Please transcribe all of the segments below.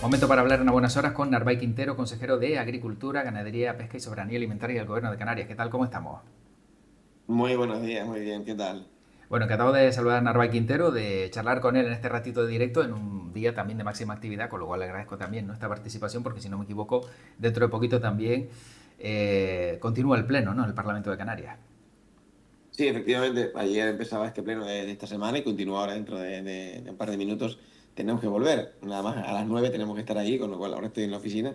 Momento para hablar en a buenas horas con Narváez Quintero, consejero de Agricultura, Ganadería, Pesca y Soberanía Alimentaria del Gobierno de Canarias. ¿Qué tal? ¿Cómo estamos? Muy buenos días, muy bien, ¿qué tal? Bueno, encantado de saludar a Narváez Quintero, de charlar con él en este ratito de directo en un día también de máxima actividad, con lo cual le agradezco también nuestra participación, porque si no me equivoco, dentro de poquito también continúa el pleno, ¿no?, en el Parlamento de Canarias. Sí, efectivamente, ayer empezaba este pleno de esta semana y continúa ahora dentro de un par de minutos. Tenemos que volver, nada más a las 9 tenemos que estar ahí, con lo cual ahora estoy en la oficina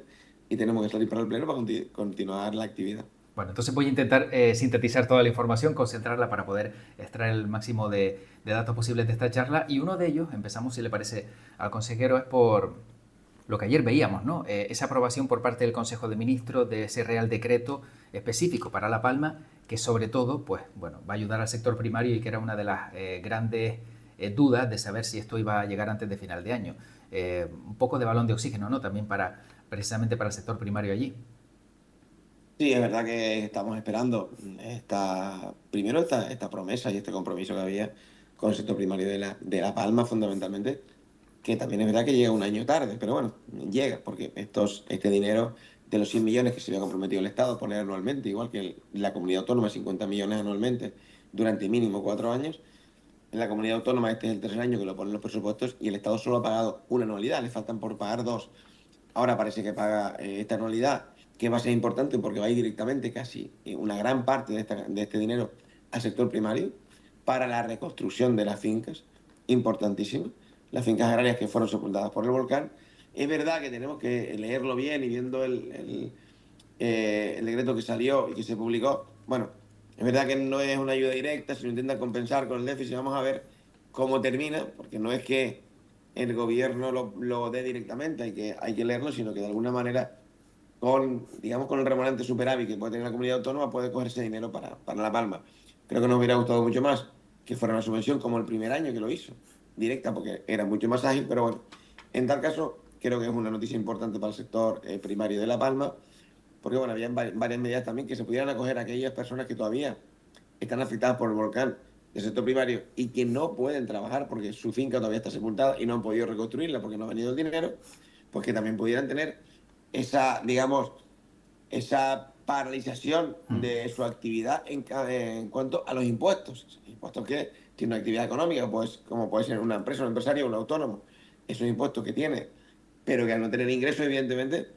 y tenemos que salir para el pleno para continuar la actividad. Bueno, entonces voy a intentar sintetizar toda la información, concentrarla para poder extraer el máximo de datos posibles de esta charla. Y uno de ellos, empezamos si le parece al consejero, es por lo que ayer veíamos, ¿no? Esa aprobación por parte del Consejo de Ministros de ese Real Decreto específico para La Palma, que sobre todo, pues, bueno, va a ayudar al sector primario y que era una de las grandes dudas de saber si esto iba a llegar antes de final de año. Un poco de balón de oxígeno, ¿no? También precisamente para el sector primario allí. Sí, es verdad que estamos esperando primero esta promesa y este compromiso que había con el sector primario de La Palma, fundamentalmente, que también es verdad que llega un año tarde, pero bueno, llega, porque este dinero de los 100 millones que se había comprometido el Estado a poner anualmente, igual que la comunidad autónoma, 50 millones anualmente durante mínimo 4 años, en la comunidad autónoma este es el tercer año que lo ponen los presupuestos y el Estado solo ha pagado una anualidad, le faltan por pagar dos. Ahora parece que paga esta anualidad, que va a ser importante porque va a ir directamente casi una gran parte de este dinero al sector primario para la reconstrucción de las fincas, importantísimo, las fincas agrarias que fueron sepultadas por el volcán. Es verdad que tenemos que leerlo bien y viendo el decreto que salió y que se publicó. Bueno, es verdad que no es una ayuda directa, sino intenta compensar con el déficit. Vamos a ver cómo termina, porque no es que el gobierno lo dé directamente, hay que leerlo, sino que de alguna manera, digamos, con el remanente superávit que puede tener la comunidad autónoma, puede coger ese dinero para La Palma. Creo que nos hubiera gustado mucho más que fuera una subvención como el primer año que lo hizo, directa, porque era mucho más ágil, pero bueno, en tal caso, creo que es una noticia importante para el sector primario de La Palma, porque bueno, había varias medidas también que se pudieran acoger a aquellas personas que todavía están afectadas por el volcán del sector primario y que no pueden trabajar porque su finca todavía está sepultada y no han podido reconstruirla porque no ha venido el dinero, pues que también pudieran tener digamos, esa paralización Mm. de su actividad en cuanto a los impuestos. Impuestos que tiene una actividad económica, pues como puede ser una empresa, un empresario, un autónomo. Esos impuestos que tiene, pero que al no tener ingresos, evidentemente,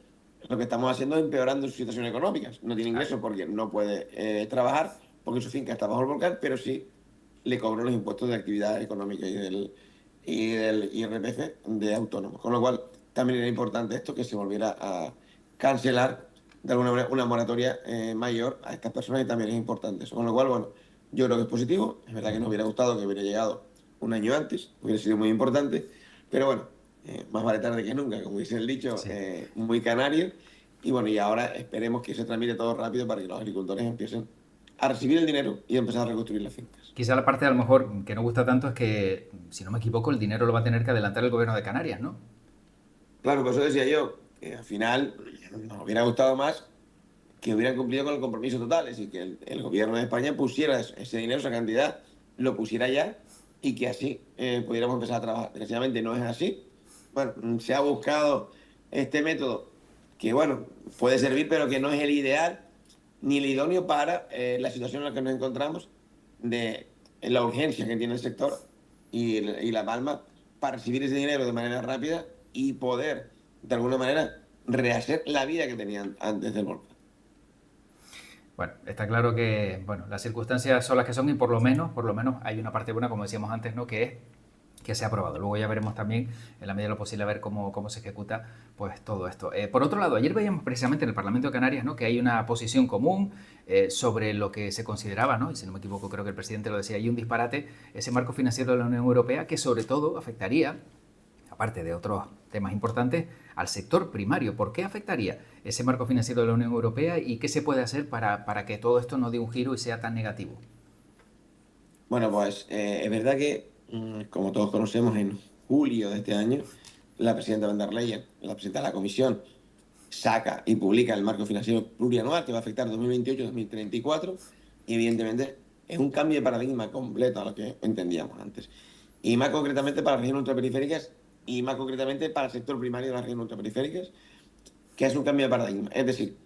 lo que estamos haciendo es empeorando su situación económica. No tiene Claro. ingresos porque no puede trabajar, porque su finca está bajo el volcán, pero sí le cobran los impuestos de actividad económica y del IRPF de autónomos. Con lo cual, también era importante esto, que se volviera a cancelar de alguna manera una moratoria mayor a estas personas y también es importante eso. Con lo cual, bueno, yo creo que es positivo. Es verdad que nos hubiera gustado que hubiera llegado un año antes, hubiera sido muy importante, pero bueno, más vale tarde que nunca, como dice el dicho, Sí. muy canario. Y bueno, y ahora esperemos que se tramite todo rápido para que los agricultores empiecen a recibir el dinero y empezar a reconstruir las fincas. Quizá la parte a lo mejor que no gusta tanto es que, si no me equivoco, el dinero lo va a tener que adelantar el Gobierno de Canarias, ¿no? Claro, por eso decía yo, que al final nos hubiera gustado más que hubieran cumplido con el compromiso total, es decir, que el gobierno de España pusiera ese dinero, esa cantidad, lo pusiera ya y que así pudiéramos empezar a trabajar. Desgraciadamente no es así. Bueno, se ha buscado este método que, bueno, puede servir, pero que no es el ideal ni el idóneo para la situación en la que nos encontramos de la urgencia que tiene el sector y La Palma para recibir ese dinero de manera rápida y poder, de alguna manera, rehacer la vida que tenían antes del volcán. Bueno, está claro que, bueno, las circunstancias son las que son y por lo menos hay una parte buena, como decíamos antes, ¿no?, que es que se ha aprobado. Luego ya veremos también, en la medida de lo posible, a ver cómo se ejecuta pues todo esto. Por otro lado, ayer veíamos precisamente en el Parlamento de Canarias, ¿no?, que hay una posición común sobre lo que se consideraba, ¿no?, y si no me equivoco creo que el presidente lo decía, hay un disparate, ese marco financiero de la Unión Europea que sobre todo afectaría, aparte de otros temas importantes, al sector primario. ¿Por qué afectaría ese marco financiero de la Unión Europea y qué se puede hacer para que todo esto no dé un giro y sea tan negativo? Bueno, pues es verdad que, como todos conocemos, en julio de este año, la presidenta Van der Leyen, la presidenta de la Comisión, saca y publica el marco financiero plurianual que va a afectar 2028-2034 y evidentemente es un cambio de paradigma completo a lo que entendíamos antes. Y más concretamente para las regiones ultraperiféricas y más concretamente para el sector primario de las regiones ultraperiféricas, que es un cambio de paradigma. Es decir,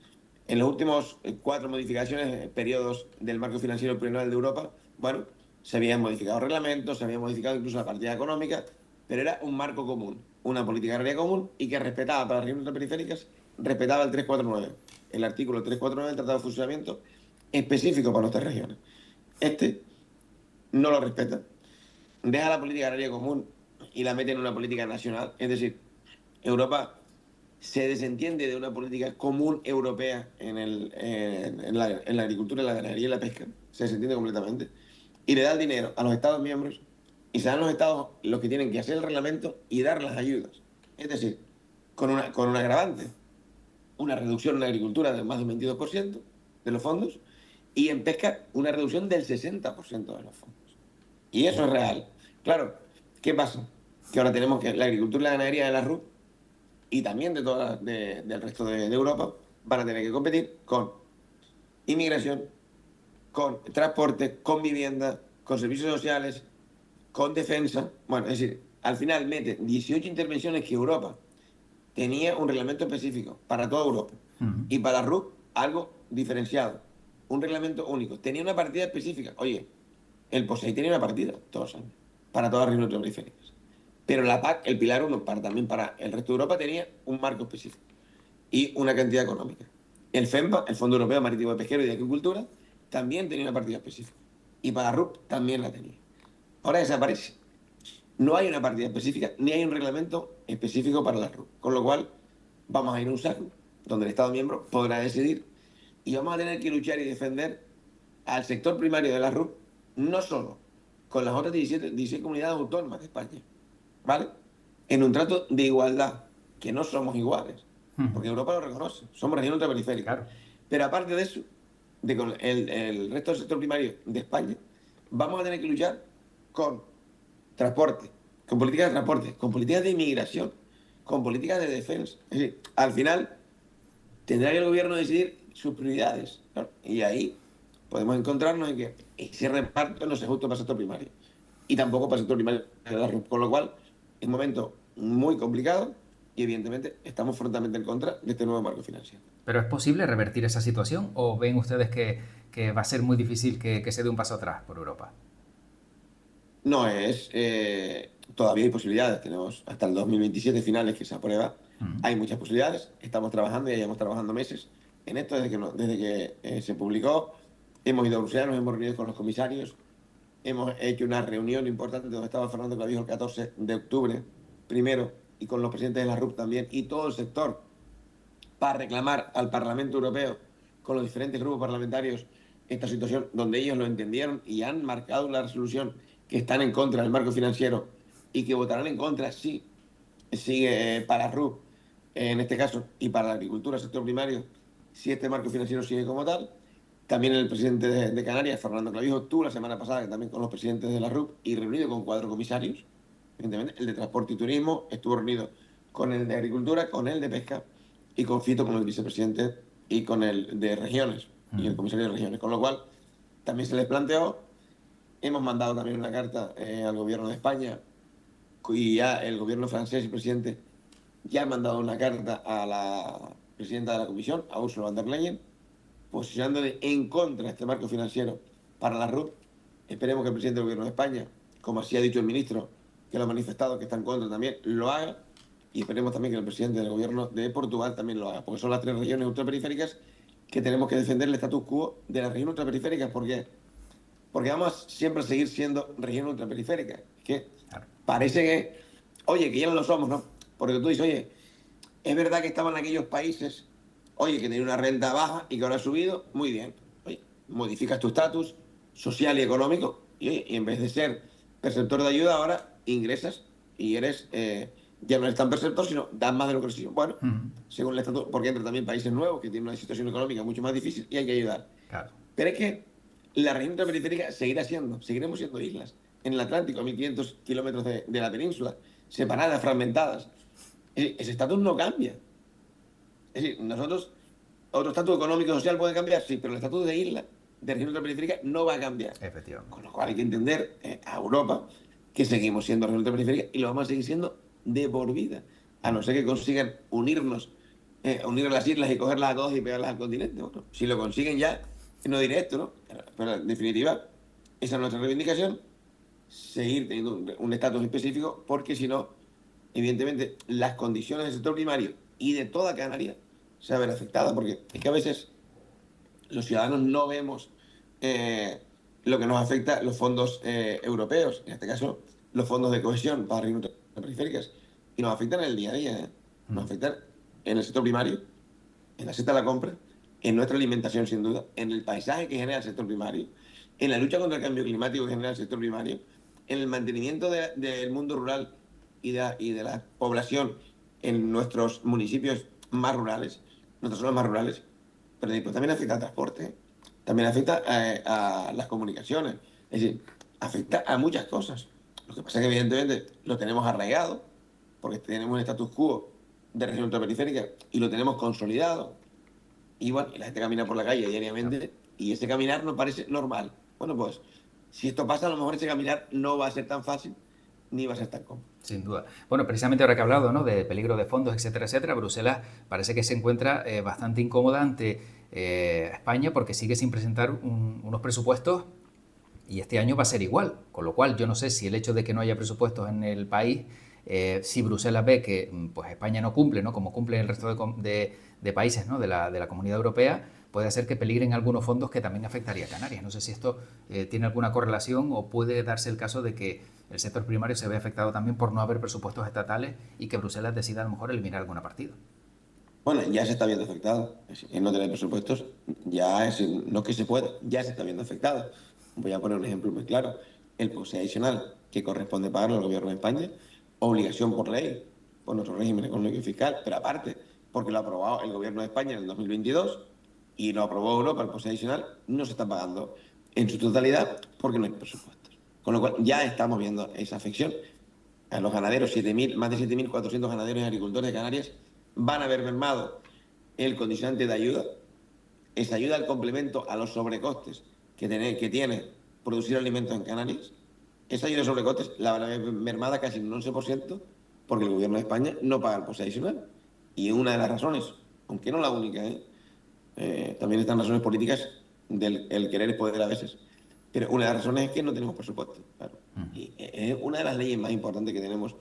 en los últimos 4 modificaciones, periodos del marco financiero plurianual de Europa, bueno, se habían modificado reglamentos, se había modificado incluso la partida económica, pero era un marco común, una política agraria común y que respetaba para las regiones ultraperiféricas, respetaba el 349, el artículo 349 del Tratado de Funcionamiento específico para nuestras regiones. Este no lo respeta, deja la política agraria común y la mete en una política nacional, es decir, Europa se desentiende de una política común europea en la agricultura, la ganadería y la pesca. Se desentiende completamente. Y le da el dinero a los Estados miembros y serán los Estados los que tienen que hacer el reglamento y dar las ayudas. Es decir, con un agravante, una reducción en la agricultura de más del 22% de los fondos y en pesca una reducción del 60% de los fondos. Y eso es real. Claro, ¿qué pasa? Que ahora tenemos que la agricultura y la ganadería de la RUP y también del resto de Europa van a tener que competir con inmigración, con transporte, con vivienda, con servicios sociales, con defensa. Bueno, es decir, al final mete 18 intervenciones que Europa tenía un reglamento específico para toda Europa Ujú. y para RUP algo diferenciado, un reglamento único. Tenía una partida específica. Oye, el POSEI tenía una partida todos los años para todas las regiones ultraperiféricas. Pero la PAC, el pilar 1, también para el resto de Europa, tenía un marco específico y una cantidad económica. El FEMPA, el Fondo Europeo Marítimo Pesquero y de Agricultura, también tenía una partida específica. Y para RUP también la tenía. Ahora desaparece. No hay una partida específica ni hay un reglamento específico para la RUP. Con lo cual, vamos a ir a un saco donde el Estado miembro podrá decidir y vamos a tener que luchar y defender al sector primario de la RUP, no solo con las otras 16 comunidades autónomas de España, ¿vale? En un trato de igualdad, que no somos iguales, Ujú. porque Europa lo reconoce, somos región ultraperiférica. Claro. Pero aparte de eso, con el resto del sector primario de España, vamos a tener que luchar con transporte, con políticas de transporte, con políticas de inmigración, con políticas de defensa. Es decir, al final tendrá que el gobierno decidir sus prioridades, ¿no? Y ahí podemos encontrarnos en que ese reparto no es justo para el sector primario y tampoco para el sector primario de la RUP, con lo cual es un momento muy complicado y evidentemente estamos frontalmente en contra de este nuevo marco financiero. ¿Pero es posible revertir esa situación o ven ustedes que va a ser muy difícil que se dé un paso atrás por Europa? No es, todavía hay posibilidades, tenemos hasta el 2027 finales que se aprueba, Ujú. hay muchas posibilidades, estamos trabajando y ya llevamos trabajando meses en esto desde que, desde que se publicó, hemos ido a Bruselas, nos hemos reunido con los comisarios, hemos hecho una reunión importante donde estaba Fernando Clavijo el 14 de octubre, primero, y con los presidentes de la RUP también, y todo el sector, para reclamar al Parlamento Europeo, con los diferentes grupos parlamentarios, esta situación, donde ellos lo entendieron y han marcado una resolución que están en contra del marco financiero y que votarán en contra si sigue para RUP, en este caso, y para la agricultura, sector primario, si este marco financiero sigue como tal. También el presidente de Canarias, Fernando Clavijo, estuvo la semana pasada también con los presidentes de la RUP y reunido con 4 comisarios, evidentemente, el de Transporte y Turismo, estuvo reunido con el de Agricultura, con el de Pesca y con Fito como el vicepresidente y con el de Regiones y el Ujú. comisario de Regiones. Con lo cual, también se les planteó, hemos mandado también una carta al gobierno de España y ya el gobierno francés y presidente ya han mandado una carta a la presidenta de la Comisión, a Ursula von der Leyen, posicionándole en contra de este marco financiero para la RUP. Esperemos que el presidente del gobierno de España, como así ha dicho el ministro, que lo ha manifestado, que está en contra también, lo haga. Y esperemos también que el presidente del gobierno de Portugal también lo haga, porque son las 3 regiones ultraperiféricas que tenemos que defender el status quo de las regiones ultraperiféricas. ¿Por qué? Porque vamos siempre a seguir siendo región ultraperiférica. Es que Claro. parece que, oye, que ya no lo somos, ¿no? Porque tú dices, oye, es verdad que estaban aquellos países, oye, que tenían una renta baja y que ahora ha subido, muy bien. Oye, modificas tu estatus social y económico y en vez de ser perceptor de ayuda, ahora ingresas y eres, ya no eres tan perceptor, sino das más de lo que recibes. Bueno, Ujú. según el estatuto, porque entran también países nuevos que tienen una situación económica mucho más difícil y hay que ayudar. Claro. Pero es que la región ultraperiférica seguiremos siendo islas en el Atlántico, a 1500 kilómetros de la península, separadas, fragmentadas. Ese estatus no cambia. Es decir, nosotros, otro estatus económico y social puede cambiar, sí, pero el estatus de isla, de región ultraperiférica, no va a cambiar. Efectivamente. Con lo cual hay que entender a Europa que seguimos siendo región ultraperiférica y lo vamos a seguir siendo de por vida, a no ser que consigan unir las islas y cogerlas a todas y pegarlas al continente. Bueno, si lo consiguen ya, no diré esto, ¿no? Pero en definitiva, esa es nuestra reivindicación, seguir teniendo un estatus específico, porque si no, evidentemente, las condiciones del sector primario y de toda Canarias se van a ver afectadas, porque es que a veces los ciudadanos no vemos eh, lo que nos afecta los fondos europeos, en este caso los fondos de cohesión para regiones periféricas, y nos afectan en el día a día, ¿eh? Nos afectan en el sector primario, en la cesta de la compra, en nuestra alimentación sin duda, en el paisaje que genera el sector primario, en la lucha contra el cambio climático que genera el sector primario, en el mantenimiento del mundo rural y de la población en nuestros municipios más rurales, nuestras zonas más rurales, pero después también afecta al transporte, ¿eh? También afecta a las comunicaciones, es decir, afecta a muchas cosas. Lo que pasa es que evidentemente lo tenemos arraigado, porque tenemos un status quo de región ultraperiférica y lo tenemos consolidado. Y bueno, y la gente camina por la calle diariamente y ese caminar nos parece normal. Bueno, pues si esto pasa, a lo mejor ese caminar no va a ser tan fácil ni va a ser tan cómodo. Sin duda. Bueno, precisamente ahora que he hablado, ¿no?, de peligro de fondos, etcétera, etcétera, Bruselas parece que se encuentra bastante incómoda ante España porque sigue sin presentar unos presupuestos y este año va a ser igual. Con lo cual, yo no sé si el hecho de que no haya presupuestos en el país, si Bruselas ve que pues España no cumple, ¿no?, como cumple el resto de países, ¿no?, de la Comunidad Europea, puede hacer que peligren algunos fondos que también afectaría a Canarias. No sé si esto tiene alguna correlación o puede darse el caso de que el sector primario se ve afectado también por no haber presupuestos estatales y que Bruselas decida a lo mejor eliminar alguna partida. Bueno, ya se está viendo afectado. En no tener presupuestos, ya es, no que se pueda, ya se está viendo afectado. Voy a poner un ejemplo muy claro. El POSE adicional que corresponde pagarlo al gobierno de España, obligación por ley, por nuestro régimen económico y fiscal, pero aparte, porque lo ha aprobado el gobierno de España en el 2022 y lo aprobó Europa, el POSE adicional, no se está pagando en su totalidad porque no hay presupuestos. Con lo cual ya estamos viendo esa afección. A los ganaderos, 7.000, más de 7.400 ganaderos y agricultores de Canarias van a ver mermado el condicionante de ayuda, esa ayuda al complemento a los sobrecostes que tiene producir alimentos en Canarias, esa ayuda de sobrecostes la van a ver mermada casi un 11% porque el gobierno de España no paga el POSE adicional. Y una de las razones, aunque no la única, también están razones políticas del el querer es poder a veces, pero una de las razones es que no tenemos presupuesto, claro. Y es una de las leyes más importantes que tenemos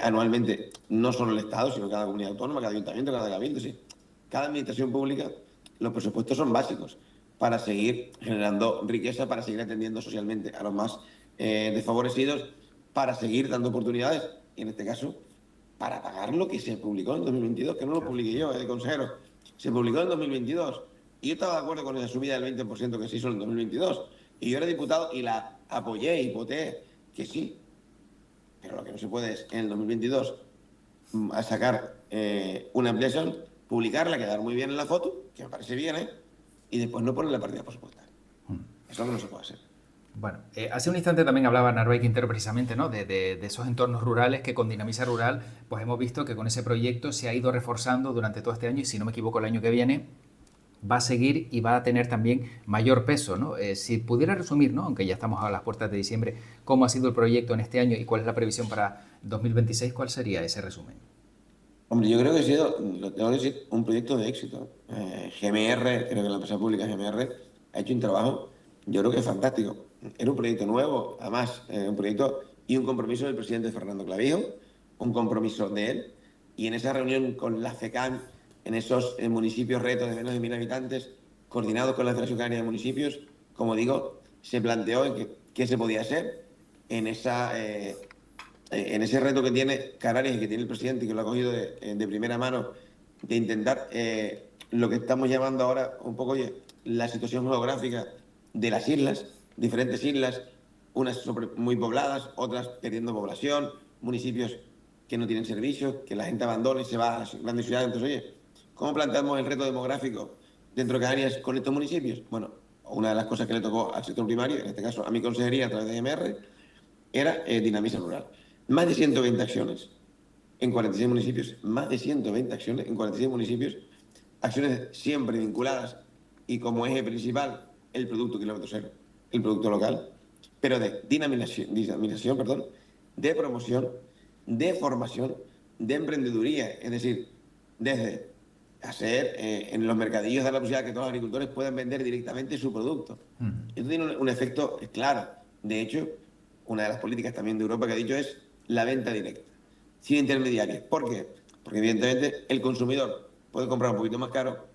anualmente, no solo el Estado, sino cada comunidad autónoma, cada ayuntamiento, cada cabildo, sí. Cada administración pública, los presupuestos son básicos para seguir generando riqueza, para seguir atendiendo socialmente a los más desfavorecidos, para seguir dando oportunidades, y en este caso, para pagar lo que se publicó en 2022, que no lo publiqué yo, de consejero, se publicó en 2022. Y yo estaba de acuerdo con la subida del 20% que se hizo en 2022. Y yo era diputado y la apoyé y voté que sí. Pero lo que no se puede es, en el 2022, a sacar una ampliación, publicarla, quedar muy bien en la foto, que me parece bien, ¿eh? Y después no poner la partida presupuestaria. Eso es lo que no se puede hacer. Bueno, hace un instante también hablaba Narváez Quintero precisamente, ¿no?, de esos entornos rurales que con Dinamisa Rural pues hemos visto que con ese proyecto se ha ido reforzando durante todo este año y si no me equivoco el año que viene va a seguir y va a tener también mayor peso, ¿no? Si pudiera resumir, ¿no?, aunque ya estamos a las puertas de diciembre, cómo ha sido el proyecto en este año y cuál es la previsión para 2026, ¿cuál sería ese resumen? Hombre, yo creo que ha sido, lo tengo que decir, un proyecto de éxito. GMR, creo que la empresa pública GMR ha hecho un trabajo, yo creo que fantástico. Era un proyecto nuevo, además, un proyecto y un compromiso del presidente Fernando Clavijo, un compromiso de él, y en esa reunión con la FECAM, en esos municipios retos de menos de 1.000 habitantes, coordinados con la Federación Canaria de Municipios, como digo, se planteó en qué se podía hacer en ese reto que tiene Canarias y que tiene el presidente y que lo ha cogido de primera mano, de intentar lo que estamos llamando ahora un poco, oye, la situación geográfica de las islas, diferentes islas, unas muy pobladas, otras perdiendo población, municipios que no tienen servicios, que la gente abandona y se va a las grandes ciudades. Entonces, oye, ¿cómo planteamos el reto demográfico dentro de Canarias con estos municipios? Bueno, una de las cosas que le tocó al sector primario, en este caso a mi consejería a través de MR, era Dinamisa Rural. Más de 120 acciones en 46 municipios, más de 120 acciones en 46 municipios, acciones siempre vinculadas y como eje principal el producto kilómetro cero, el producto local, pero de dinamización, perdón, de promoción de formación, de emprendeduría, es decir, desde hacer en los mercadillos dar la posibilidad que todos los agricultores puedan vender directamente su producto. Mm. Esto tiene un efecto claro. De hecho, una de las políticas también de Europa que ha dicho es la venta directa, sin intermediarios. ¿Por qué? Porque evidentemente el consumidor puede comprar un poquito más caro,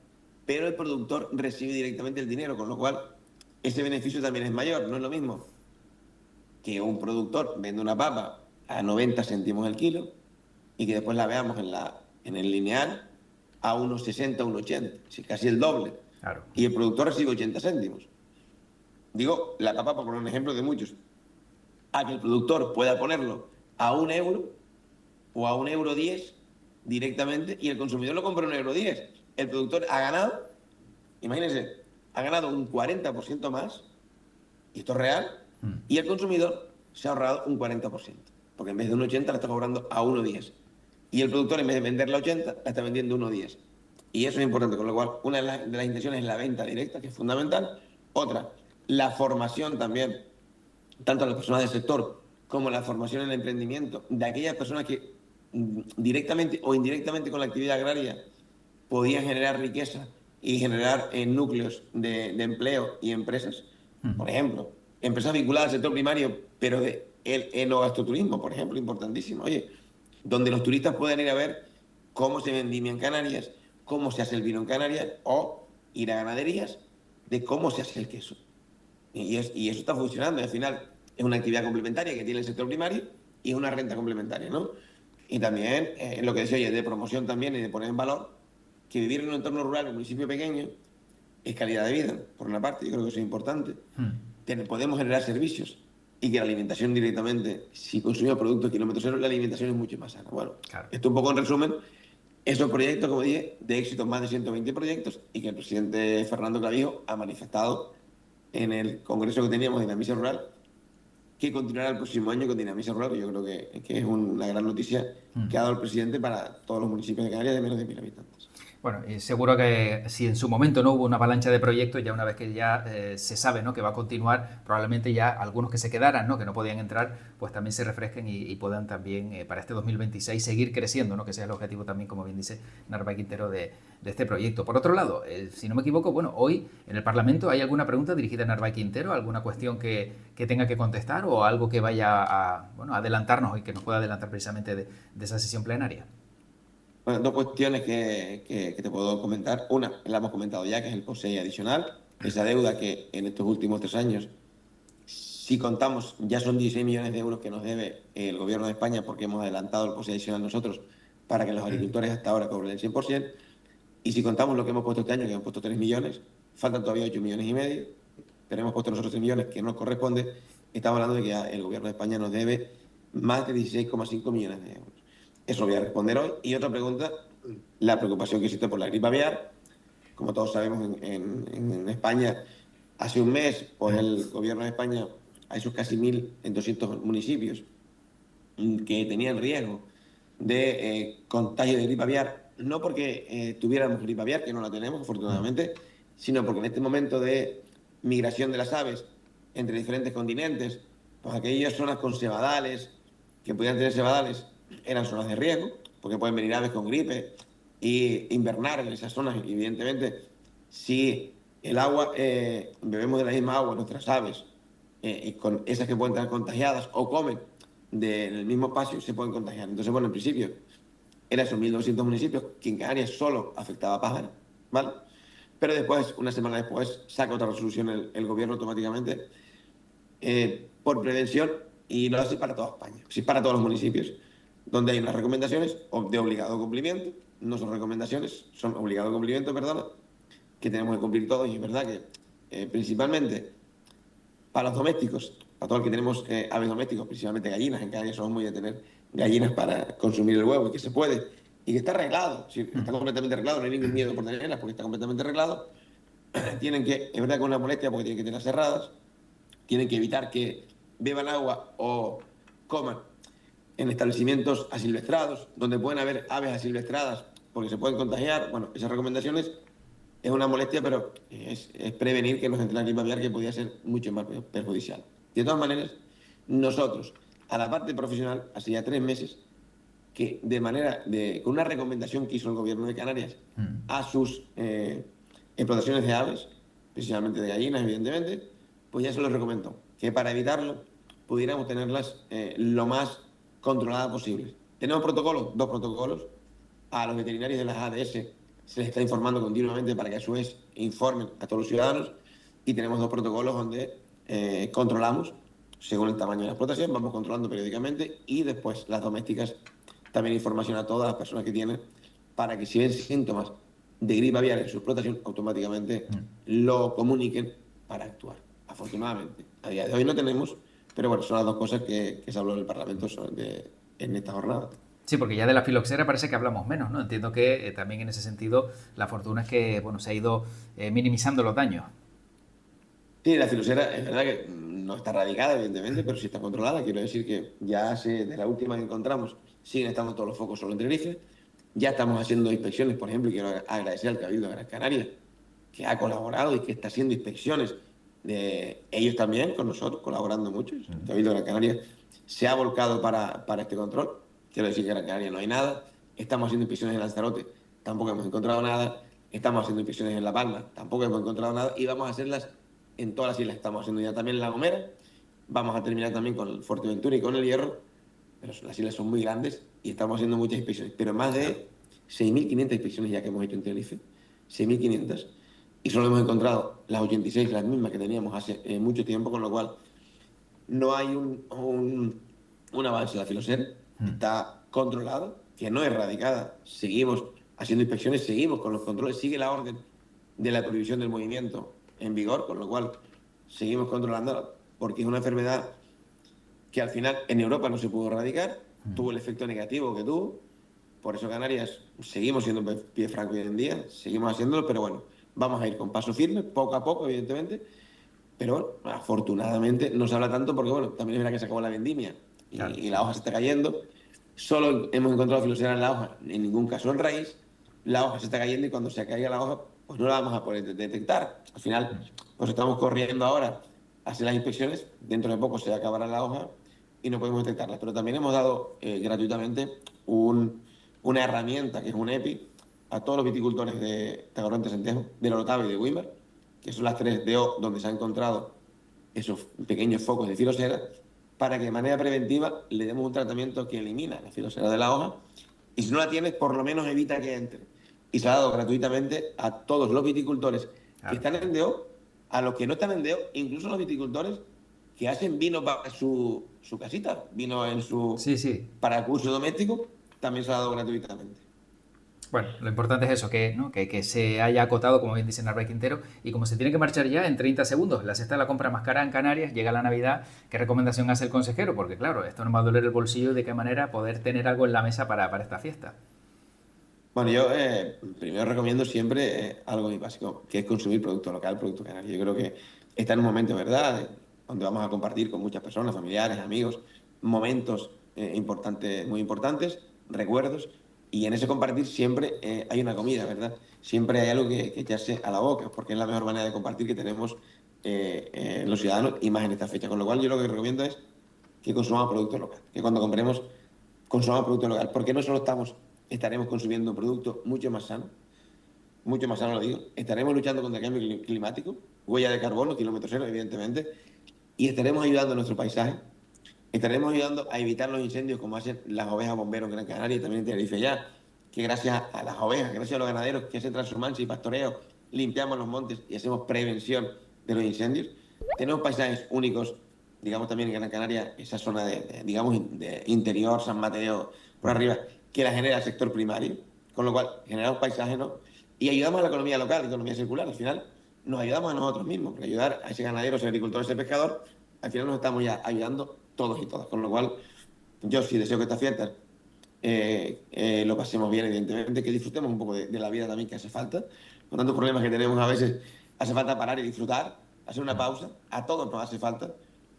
pero el productor recibe directamente el dinero, con lo cual ese beneficio también es mayor. No es lo mismo que un productor vende una papa a 90 céntimos el kilo y que después la veamos en el lineal a unos 60, unos 80, casi el doble. Claro. Y el productor recibe 80 céntimos. Digo, la papa, por poner un ejemplo de muchos, a que el productor pueda ponerlo a 1 euro o a 1,10 € directamente y el consumidor lo compra a 1,10 €. El productor ha ganado, imagínense, ha ganado un 40% más, y esto es real, Mm. y el consumidor se ha ahorrado un 40%, porque en vez de 1,80 la está cobrando a 1,10. Y el productor, en vez de venderla a 80, la está vendiendo a 1,10. Y eso es importante, con lo cual una de las intenciones es la venta directa, que es fundamental. Otra, la formación también, tanto a las personas del sector como la formación en el emprendimiento, de aquellas personas que directamente o indirectamente con la actividad agraria podían generar riqueza y generar núcleos de empleo y empresas. Por ejemplo, empresas vinculadas al sector primario, pero de el enogastroturismo, por ejemplo, importantísimo. Oye, donde los turistas puedan ir a ver cómo se vendimia en Canarias, cómo se hace el vino en Canarias, o ir a ganaderías de cómo se hace el queso. Y eso está funcionando. Y al final es una actividad complementaria que tiene el sector primario y es una renta complementaria, ¿no? Y también, lo que decía, oye, de promoción también y de poner en valor que vivir en un entorno rural, en un municipio pequeño, es calidad de vida, por una parte, yo creo que eso es importante. Podemos generar servicios y que la alimentación directamente, si consumimos productos kilómetros cero, la alimentación es mucho más sana. Bueno, Claro. esto un poco en resumen, esos proyectos, como dije, de éxito, más de 120 proyectos, y que el presidente Fernando Clavijo ha manifestado en el congreso que teníamos de Dinamismo Rural, que continuará el próximo año con Dinamismo Rural, que yo creo que es una gran noticia que ha dado el presidente para todos los municipios de Canarias de menos de 1.000 habitantes. Bueno, y seguro que si en su momento no hubo una avalancha de proyectos, ya una vez que ya se sabe, ¿no?, que va a continuar, probablemente ya algunos que se quedaran, ¿no?, que no podían entrar, pues también se refresquen y puedan también para este 2026 seguir creciendo, ¿no?, que sea el objetivo también, como bien dice Narváez Quintero, de este proyecto. Por otro lado, si no me equivoco, bueno, hoy en el Parlamento hay alguna pregunta dirigida a Narváez Quintero, alguna cuestión que tenga que contestar o algo que vaya a, bueno, adelantarnos y que nos pueda adelantar precisamente de esa sesión plenaria. Bueno, dos cuestiones que te puedo comentar. Una, la hemos comentado ya, que es el POSEI adicional, esa deuda que en estos últimos 3 años, si contamos, ya son 16 millones de euros que nos debe el gobierno de España, porque hemos adelantado el POSEI adicional nosotros para que los agricultores hasta ahora cobren el 100%. Y si contamos lo que hemos puesto este año, que hemos puesto 3 millones, faltan todavía 8 millones y medio, pero hemos puesto nosotros 3 millones, que no nos corresponde. Estamos hablando de que ya el gobierno de España nos debe más de 16,5 millones de euros. Eso lo voy a responder hoy. Y otra pregunta, la preocupación que existe por la gripe aviar. Como todos sabemos, en España, hace un mes, pues el gobierno de España, a esos casi 1.200 municipios que tenían riesgo de contagio de gripe aviar, no porque tuviéramos gripe aviar, que no la tenemos afortunadamente, sino porque en este momento de migración de las aves entre diferentes continentes, pues aquellas zonas con cebadales, que podían tener cebadales, eran zonas de riesgo, porque pueden venir aves con gripe y invernar en esas zonas. Y evidentemente, si el agua, bebemos de la misma agua nuestras aves, y con esas que pueden estar contagiadas o comen del mismo espacio, se pueden contagiar. Entonces, bueno, en principio, eran esos 1.200 municipios que en Canarias solo afectaba a pájaros, ¿vale? Pero después, una semana después, saca otra resolución el gobierno automáticamente por prevención, y lo hace para toda España, sí, para todos los municipios, donde hay unas recomendaciones de obligado cumplimiento, no son recomendaciones, son obligado cumplimiento, perdona, que tenemos que cumplir todos. Y es verdad que principalmente para los domésticos, para todos los que tenemos aves domésticos, principalmente gallinas, en Canarias somos muy de tener gallinas para consumir el huevo, y que se puede, y que está arreglado, sí, está completamente arreglado, no hay ningún miedo por tenerlas porque está completamente arreglado. Tienen que, es verdad, con una molestia, porque tienen que tenerlas cerradas, tienen que evitar que beban agua o coman en establecimientos asilvestrados, donde pueden haber aves asilvestradas, porque se pueden contagiar. Bueno, esas recomendaciones es una molestia, pero es prevenir que nos entre la gripe aviar, que podría ser mucho más perjudicial. De todas maneras, nosotros, a la parte profesional, hace ya 3 meses, que con una recomendación que hizo el gobierno de Canarias a sus explotaciones de aves, principalmente de gallinas, evidentemente, pues ya se los recomendó, que para evitarlo pudiéramos tenerlas lo más controladas posible. Tenemos protocolos, dos protocolos. A los veterinarios de las ADS se les está informando continuamente para que a su vez informen a todos los ciudadanos, y tenemos dos protocolos donde controlamos según el tamaño de la explotación, vamos controlando periódicamente, y después las domésticas también información a todas las personas que tienen, para que si ven síntomas de gripe aviar en su explotación, automáticamente lo comuniquen para actuar. Afortunadamente, a día de hoy no tenemos, pero bueno, son las dos cosas que se habló en el Parlamento en esta jornada. Sí, porque ya de la filoxera parece que hablamos menos, ¿no? Entiendo que también en ese sentido la fortuna es que, bueno, se ha ido minimizando los daños. Sí, la filosera es verdad que no está radicada, evidentemente, pero sí está controlada. Quiero decir que de la última que encontramos, siguen estando todos los focos solo en Tenerife. Ya estamos haciendo inspecciones, por ejemplo, y quiero agradecer al Cabildo de Gran Canaria, que ha colaborado y que está haciendo inspecciones de ellos también, con nosotros, colaborando mucho. El Cabildo de Gran Canaria se ha volcado para este control. Quiero decir que en Gran Canaria no hay nada. Estamos haciendo inspecciones en Lanzarote, tampoco hemos encontrado nada. Estamos haciendo inspecciones en La Palma, tampoco hemos encontrado nada. Y vamos a hacerlas en todas las islas. Estamos haciendo ya también en La Gomera. Vamos a terminar también con el Fuerteventura y con el Hierro. Pero las islas son muy grandes y estamos haciendo muchas inspecciones. Pero más de 6.500 inspecciones ya que hemos hecho en Tenerife. 6.500. Y solo hemos encontrado las 86, las mismas que teníamos hace mucho tiempo, con lo cual no hay un avance de la filosera. Está controlado, que no es erradicada. Seguimos haciendo inspecciones, seguimos con los controles, sigue la orden de la prohibición del movimiento en vigor, con lo cual seguimos controlándola, porque es una enfermedad que al final en Europa no se pudo erradicar, tuvo el efecto negativo que tuvo. Por eso Canarias seguimos siendo pie franco hoy en día, seguimos haciéndolo, pero bueno, vamos a ir con paso firme, poco a poco, evidentemente. Pero bueno, afortunadamente no se habla tanto porque, bueno, también es verdad que se acabó la vendimia Claro. y la hoja se está cayendo. Solo hemos encontrado filosera en la hoja, en ningún caso en raíz. La hoja se está cayendo y cuando se caiga la hoja, pues no la vamos a poder detectar. Al final, pues estamos corriendo ahora a hacer las inspecciones. Dentro de poco se acabará la hoja y no podemos detectarlas. Pero también hemos dado gratuitamente una herramienta, que es un EPI, a todos los viticultores de Tagarronte Centejo, del Orotava y de Wimmer, que son las tres DO donde se han encontrado esos pequeños focos de filosera, para que de manera preventiva le demos un tratamiento que elimina la filosera de la hoja, y si no la tienes, por lo menos evita que entre. Y se ha dado gratuitamente a todos los viticultores que Claro. están en DO, a los que no están en DO, incluso a los viticultores que hacen vino para su casita, vino Sí, sí. para uso doméstico, también se ha dado gratuitamente. Bueno, lo importante es eso, que, ¿no? que se haya acotado, como bien dice Narváez Quintero, y como se tiene que marchar ya en 30 segundos, la cesta de la compra más cara en Canarias, llega la Navidad, ¿qué recomendación hace el consejero? Porque claro, esto nos va a doler el bolsillo, y de qué manera poder tener algo en la mesa para esta fiesta. Bueno, yo primero recomiendo siempre algo muy básico, que es consumir producto local, producto canario. Yo creo que está en un momento, ¿verdad?, donde vamos a compartir con muchas personas, familiares, amigos, momentos importantes, muy importantes, recuerdos, y en ese compartir siempre hay una comida, ¿verdad? Siempre hay algo que echarse a la boca, porque es la mejor manera de compartir que tenemos los ciudadanos, y más en esta fecha. Con lo cual, yo lo que recomiendo es que consumamos producto local, que cuando compremos consumamos producto local, porque no solo estaremos consumiendo un producto mucho más sano lo digo, estaremos luchando contra el cambio climático, huella de carbono, kilómetro cero, evidentemente, y estaremos ayudando a nuestro paisaje, estaremos ayudando a evitar los incendios como hacen las ovejas bomberos en Gran Canaria y también en Tenerife ya, que gracias a las ovejas, gracias a los ganaderos que hacen transhumancia y pastoreo, limpiamos los montes y hacemos prevención de los incendios. Tenemos paisajes únicos, digamos también en Gran Canaria, esa zona digamos, de interior, San Mateo, por arriba, que la genera el sector primario, con lo cual generamos paisajes, ¿no? Y ayudamos a la economía local, la economía circular. Al final nos ayudamos a nosotros mismos, porque ayudar a ese ganadero, ese agricultor, ese pescador, al final nos estamos ya ayudando todos y todas. Con lo cual, yo sí deseo que estas fiestas lo pasemos bien, evidentemente, que disfrutemos un poco de la vida también, que hace falta. Con tantos problemas que tenemos a veces, hace falta parar y disfrutar, hacer una pausa. A todos nos hace falta,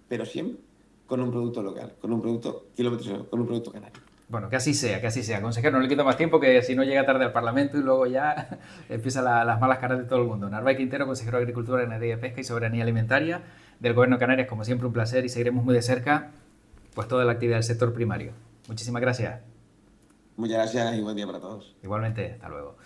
pero siempre con un producto local, con un producto kilómetro cero, con un producto canario. Bueno, que así sea, que así sea. Consejero, no le quito más tiempo, que si no llega tarde al Parlamento y luego ya empiezan las malas caras de todo el mundo. Narváez Quintero, consejero de Agricultura, Ganadería, Pesca y Soberanía Alimentaria del Gobierno de Canarias, como siempre un placer, y seguiremos muy de cerca pues toda la actividad del sector primario. Muchísimas gracias. Muchas gracias y buen día para todos. Igualmente, hasta luego.